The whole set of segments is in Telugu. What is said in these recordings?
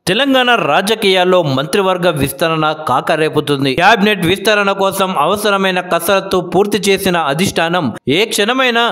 తెలంగాణ రాజకీయాల్లో మంత్రివర్గ విస్తరణ కాకరేపుతుంది. క్యాబినెట్ విస్తరణ కోసం అవసరమైన కసరత్తు పూర్తి చేసిన అధిష్టానం ఏ క్షణమైనా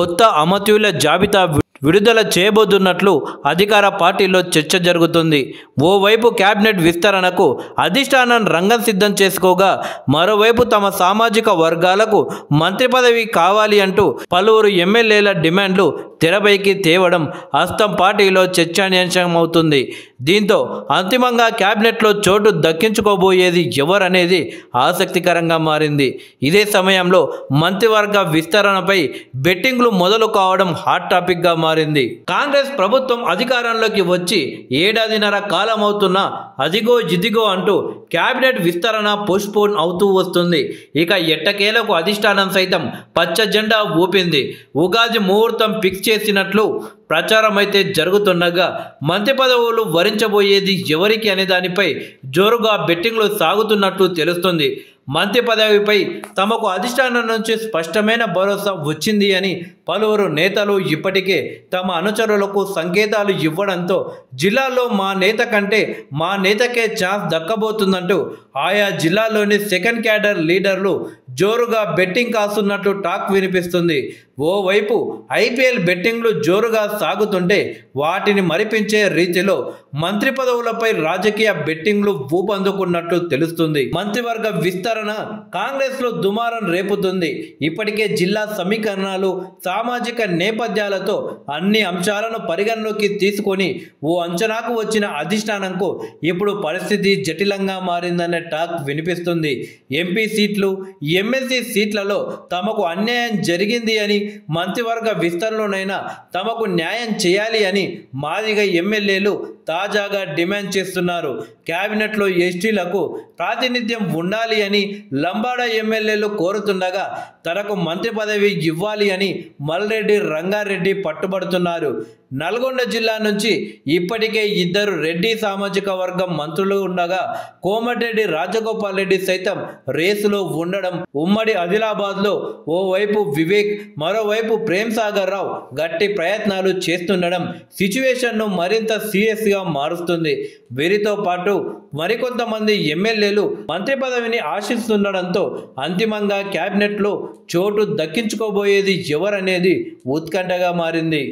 కొత్త అమత్యుల జాబితా విడుదల చేయబోతున్నట్లు అధికార పార్టీలో చర్చ జరుగుతుంది. ఓవైపు క్యాబినెట్ విస్తరణకు అధిష్టానం రంగం సిద్ధం చేసుకోగా, మరోవైపు తమ సామాజిక వర్గాలకు మంత్రి పదవి కావాలి అంటూ పలువురు ఎమ్మెల్యేల డిమాండ్లు తెరపైకి తేవడం హస్తం పార్టీలో చర్చనీయాంశమవుతుంది. దీంతో అంతిమంగా క్యాబినెట్లో చోటు దక్కించుకోబోయేది ఎవరనేది ఆసక్తికరంగా మారింది. ఇదే సమయంలో మంత్రివర్గ విస్తరణపై బెట్టింగ్లు మొదలు కావడం హాట్ టాపిక్గా మారింది. కాంగ్రెస్ ప్రభుత్వం అధికారంలోకి వచ్చి ఏడాదిన్నర కాలం అవుతున్నా అదిగో ఇదిగో అంటూ క్యాబినెట్ విస్తరణ పోస్ట్పోన్ అవుతూ వస్తుంది. ఇక ఎట్టకేలకు అధిష్టానం సైతం పచ్చ జెండా ఊపింది. ఉగాది ముహూర్తం ఫిక్స్ చేసినట్లు ప్రచారం అయితే జరుగుతుండగా, మంత్రి పదవులు వరించబోయేది ఎవరికి అనే దానిపై జోరుగా బెట్టింగ్లు సాగుతున్నట్లు తెలుస్తుంది. మంత్రి పదవిపై తమకు అధిష్టానం నుంచి స్పష్టమైన భరోసా వచ్చింది అని పలువురు నేతలు ఇప్పటికే తమ అనుచరులకు సంకేతాలు ఇవ్వడంతో జిల్లాలో మా నేత కంటే మా నేతకే ఛాన్స్ దక్కబోతుందంటూ ఆయా జిల్లాల్లోని సెకండ్ క్యాడర్ లీడర్లు జోరుగా బెట్టింగ్ కాస్తున్నట్లు టాక్ వినిపిస్తుంది. ఓవైపు ఐపీఎల్ బెట్టింగ్లు జోరుగా సాగుతుంటే, వాటిని మరిపించే రీతిలో మంత్రి పదవులపై రాజకీయ బెట్టింగ్లు ఊపందుకున్నట్లు తెలుస్తుంది. మంత్రివర్గ విస్తరణ కాంగ్రెస్లో దుమారం రేపుతుంది. ఇప్పటికే జిల్లా సమీకరణాలు, సామాజిక నేపథ్యాలతో అన్ని అంశాలను పరిగణలోకి తీసుకొని ఓ అంచనాకు వచ్చిన అధిష్టానంకు ఇప్పుడు పరిస్థితి జటిలంగా మారిందనే టాక్ వినిపిస్తుంది. ఎంపీ సీట్లు, ఎమ్మెల్సీ సీట్లలో తమకు అన్యాయం జరిగింది అని, మంత్రివర్గ విస్తరణలోనైనా తమకు న్యాయం చేయాలి అని మాదిగ ఎమ్మెల్యేలు తాజాగా డిమాండ్ చేస్తున్నారు. క్యాబినెట్లో ఎస్టీలకు ప్రాతినిధ్యం ఉండాలి అని లంబాడ ఎమ్మెల్యేలు కోరుతుండగా, తనకు మంత్రి పదవి ఇవ్వాలి అని మల్రెడ్డి రంగారెడ్డి పట్టుబడుతున్నారు. నల్గొండ జిల్లా నుంచి ఇప్పటికే ఇద్దరు రెడ్డి సామాజిక వర్గం మంత్రులు ఉండగా, కోమటిరెడ్డి రాజగోపాల్ రెడ్డి సైతం రేసులో ఉండడం, ఉమ్మడి ఆదిలాబాద్లో ఓవైపు వివేక్, మరోవైపు ప్రేమ్ సాగర్ రావు గట్టి ప్రయత్నాలు చేస్తుండడం సిచ్యువేషన్ను మరింత సీరియస్గా మారుస్తుంది. వీరితో పాటు మరికొంతమంది ఎమ్మెల్యేలు మంత్రి పదవిని ఆశిస్తుండడంతో అంతిమంగా క్యాబినెట్లో చోటు దక్కించుకోబోయేది ఎవరనేది ఉత్కంఠగా మారింది.